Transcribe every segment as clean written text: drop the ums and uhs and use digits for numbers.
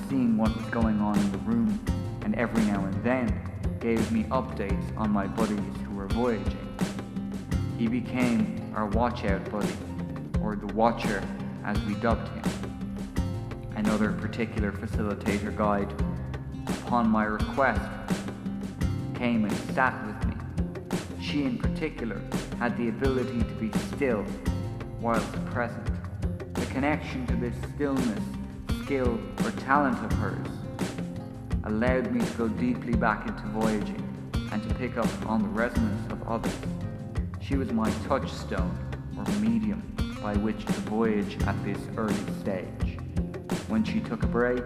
seeing what was going on in the room, and every now and then gave me updates on my buddies who were voyaging. He became our watch-out buddy, or the Watcher as we dubbed him. Another particular facilitator guide, upon my request, came and sat with me. She in particular had the ability to be still whilst present. The connection to this stillness, skill, or talent of hers allowed me to go deeply back into voyaging and to pick up on the resonance of others. She was my touchstone, or medium, by which to voyage at this early stage. When she took a break,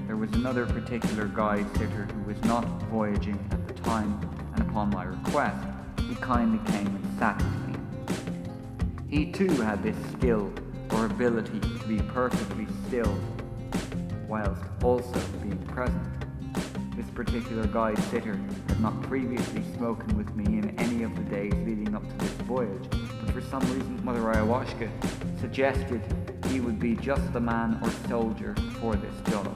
there was another particular guide sitter who was not voyaging at the time, and upon my request, he kindly came and sat with me. He too had this skill or ability to be perfectly still whilst also being present. This particular guide sitter had not previously spoken with me in any of the days leading up to this voyage, but for some reason Mother Ayahuasca suggested he would be just the man or soldier for this job.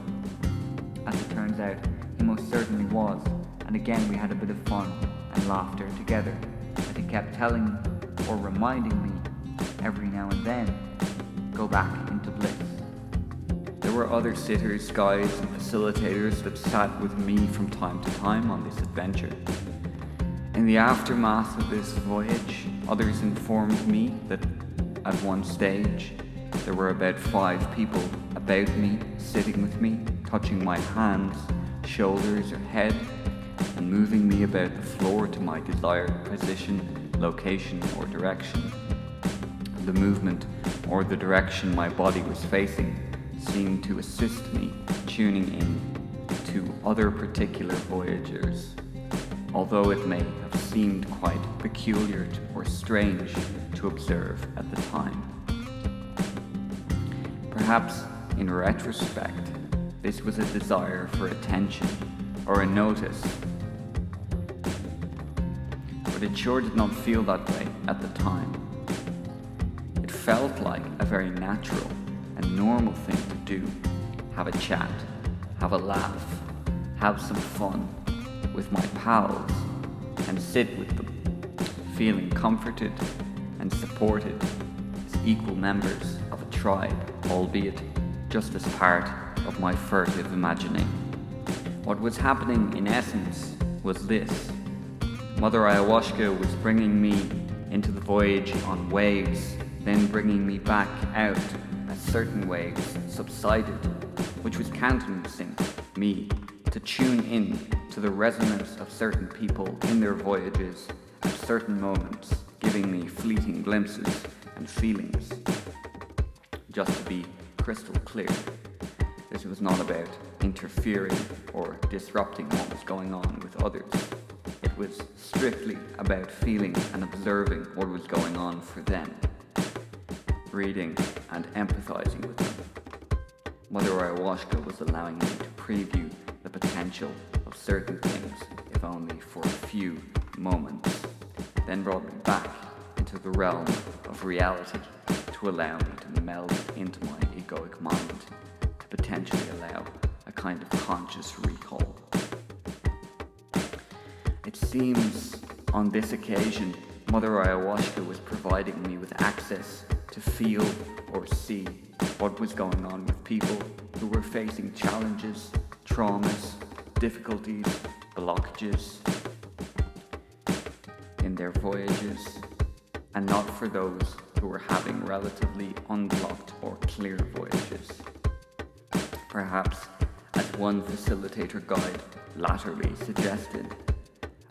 As it turns out, he most certainly was, and again we had a bit of fun and laughter together, as he kept telling or reminding me every now and then, go back into bliss. There were other sitters, guides, and facilitators that sat with me from time to time on this adventure. In the aftermath of this voyage, others informed me that at one stage there were about 5 people about me, sitting with me, touching my hands, shoulders, or head, and moving me about the floor to my desired position, location, or direction. The movement or the direction my body was facing seemed to assist me tuning in to other particular voyagers, although it may have seemed quite peculiar or strange to observe at the time. Perhaps in retrospect, this was a desire for attention or a notice, but it sure did not feel that way at the time. It felt like a very natural and normal thing to do. Have a chat, have a laugh, have some fun with my pals, and sit with them, feeling comforted and supported as equal members of a tribe, albeit just as part of my furtive imagining. What was happening in essence was this. Mother Ayahuasca was bringing me into the voyage on waves, then bringing me back out as certain waves subsided, which was countenancing me to tune in to the resonance of certain people in their voyages at certain moments, giving me fleeting glimpses and feelings. Just to be crystal clear, this was not about interfering or disrupting what was going on with others. It was strictly about feeling and observing what was going on for them, reading and empathizing with them. Mother Ayahuasca was allowing me to preview the potential of certain things, if only for a few moments, then brought me back into the realm of reality to allow me to meld into my egoic mind, to potentially allow a kind of conscious recall. It seems on this occasion, Mother Ayahuasca was providing me with access to feel or see what was going on with people who were facing challenges, traumas, difficulties, blockages in their voyages, and not for those who were having relatively unblocked or clear voyages. Perhaps, as one facilitator guide latterly suggested,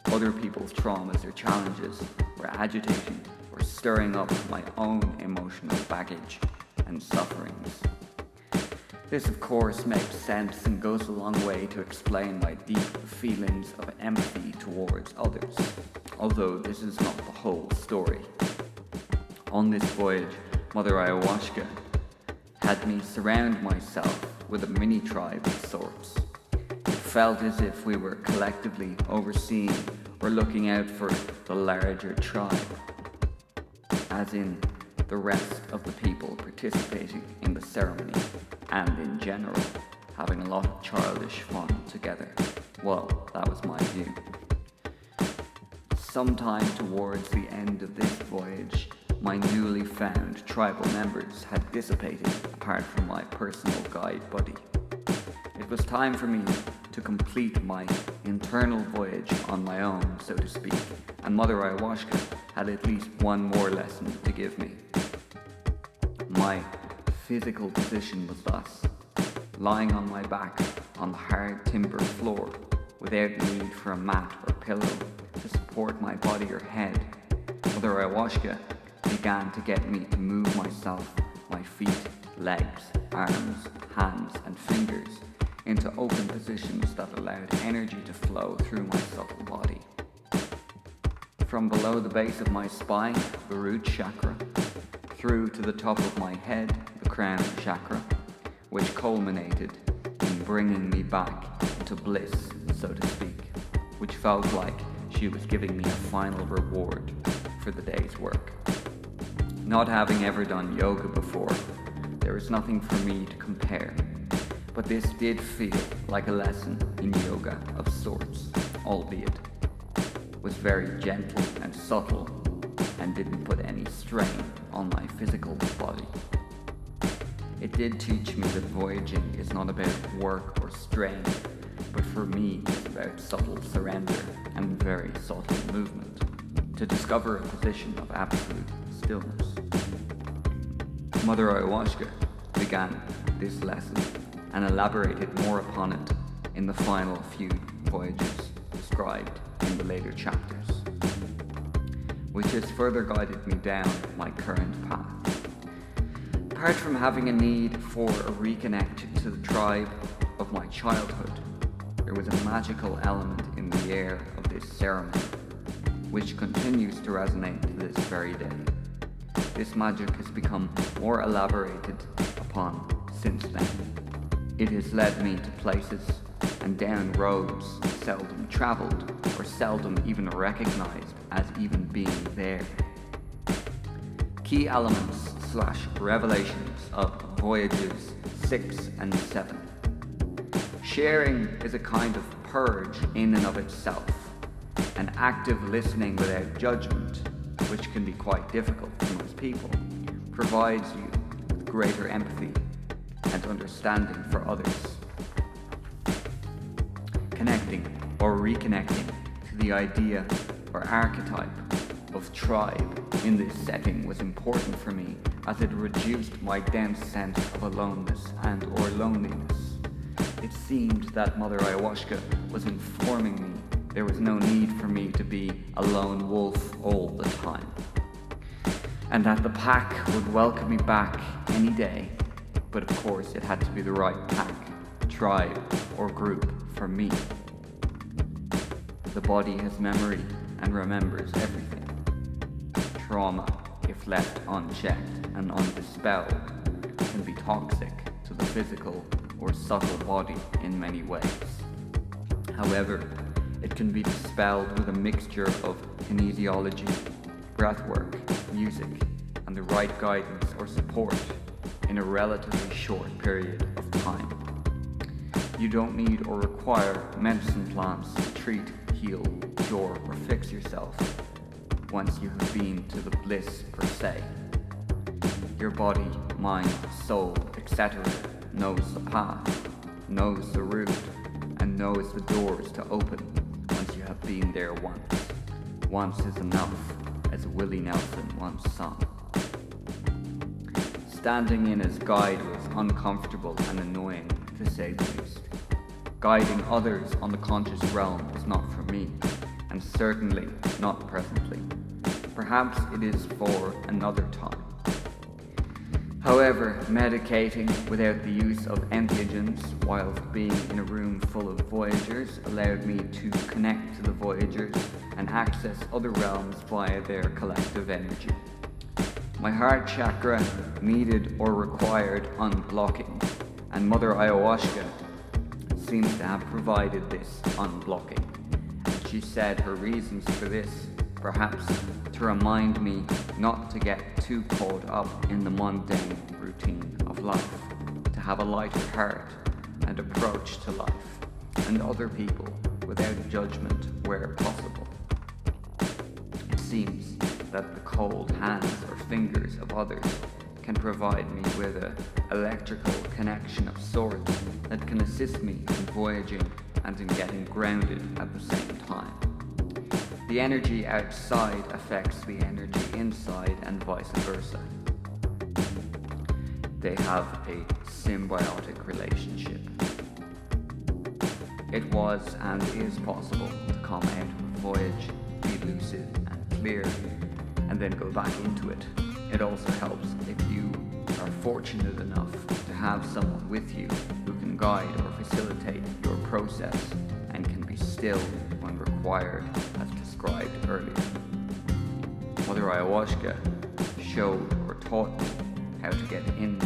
other people's traumas or challenges were agitating or stirring up my own emotional baggage and sufferings. This, of course, makes sense and goes a long way to explain my deep feelings of empathy towards others, although this is not the whole story. On this voyage, Mother Ayahuasca had me surround myself with a mini tribe of sorts. It felt as if we were collectively overseeing or looking out for the larger tribe, as in the rest of the people participating in the ceremony, and in general, having a lot of childish fun together. Well, that was my view. Sometime towards the end of this voyage, my newly found tribal members had dissipated apart from my personal guide buddy. It was time for me to complete my internal voyage on my own, so to speak, and Mother Ayahuasca had at least one more lesson to give me. My physical position was thus: lying on my back on the hard timber floor without need for a mat or pillow to support my body or head. Mother Ayahuasca began to get me to move myself, my feet, legs, arms, hands and fingers into open positions that allowed energy to flow through my subtle body. From below the base of my spine, the root chakra, through to the top of my head, the crown chakra, which culminated in bringing me back into bliss, so to speak, which felt like she was giving me a final reward for the day's work. Not having ever done yoga before, there is nothing for me to compare, but this did feel like a lesson in yoga of sorts, albeit was very gentle and subtle and didn't put any strain on my physical body. It did teach me that voyaging is not about work or strain, but for me it's about subtle surrender and very subtle movement to discover a position of absolute stillness. Mother Ayahuasca began this lesson and elaborated more upon it in the final few voyages described in the later chapters, which has further guided me down my current path. Apart from having a need for a reconnect to the tribe of my childhood, there was a magical element in the air of this ceremony, which continues to resonate to this very day. This magic has become more elaborated upon since then. It has led me to places and down roads seldom travelled or seldom even recognized as even being there. Key elements / revelations of Voyages 6 and 7. Sharing is a kind of purge in and of itself, an active listening without judgment, which can be quite difficult for most people, provides you with greater empathy and understanding for others. Connecting or reconnecting to the idea or archetype of tribe in this setting was important for me, as it reduced my dense sense of aloneness and or loneliness. It seemed that Mother Ayahuasca was informing me there was no need for me to be a lone wolf all the time, and that the pack would welcome me back any day, but of course it had to be the right pack, tribe or group for me. The body has memory and remembers everything. Trauma, if left unchecked and undispelled, can be toxic to the physical or subtle body in many ways. However, it can be dispelled with a mixture of kinesiology, breathwork, music, and the right guidance or support in a relatively short period of time. You don't need or require medicine plants to treat, heal, cure, or fix yourself once you have been to the bliss per se. Your body, mind, soul, etc. knows the path, knows the route, and knows the doors to open once you have been there once. Once is enough, as Willie Nelson once sung. Standing in as guide was uncomfortable and annoying, to say the least. Guiding others on the conscious realm is not for me, and certainly not presently. Perhaps it is for another time. However, medicating without the use of entheogens while being in a room full of voyagers allowed me to connect to the voyagers and access other realms via their collective energy. My heart chakra needed or required unblocking, and Mother Ayahuasca seems to have provided this unblocking. And she said her reasons for this, perhaps to remind me not to get too caught up in the mundane routine of life, to have a lighter heart and approach to life and other people without judgment where possible. It seems that the cold hands or fingers of others can provide me with an electrical connection of sorts that can assist me in voyaging and in getting grounded at the same time. The energy outside affects the energy inside and vice versa. They have a symbiotic relationship. It was and is possible to come out of a voyage, be lucid and clear, and then go back into it. It also helps if you are fortunate enough to have someone with you who can guide or facilitate your process and can be still when required, as described earlier. Mother Ayahuasca showed or taught me how to get into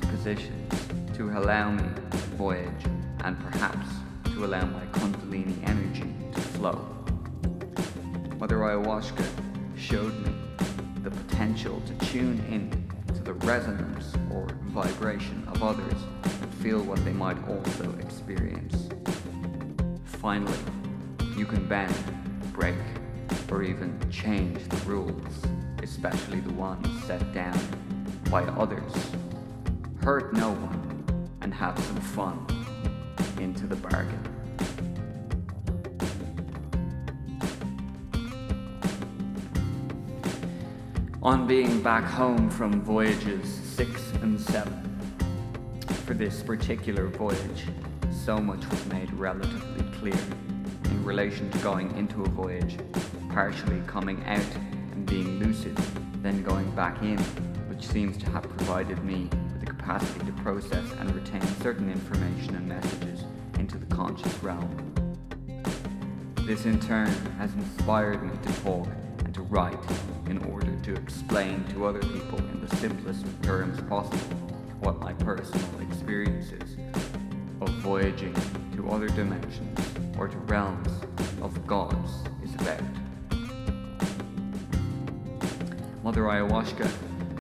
positions to allow me to voyage and perhaps to allow my Kundalini energy to flow. Mother Ayahuasca showed me the potential to tune in to the resonance or vibration of others and feel what they might also experience. Finally, you can bend, break, or even change the rules, especially the ones set down by others. Hurt no one and have some fun into the bargain. On being back home from voyages 6 and 7, for this particular voyage, so much was made relatively clear in relation to going into a voyage, partially coming out and being lucid, then going back in, which seems to have provided me with the capacity to process and retain certain information and messages into the conscious realm. This in turn has inspired me to talk and to write in order to explain to other people in the simplest terms possible what my personal experiences of voyaging to other dimensions or to realms of gods is about. Mother Ayahuasca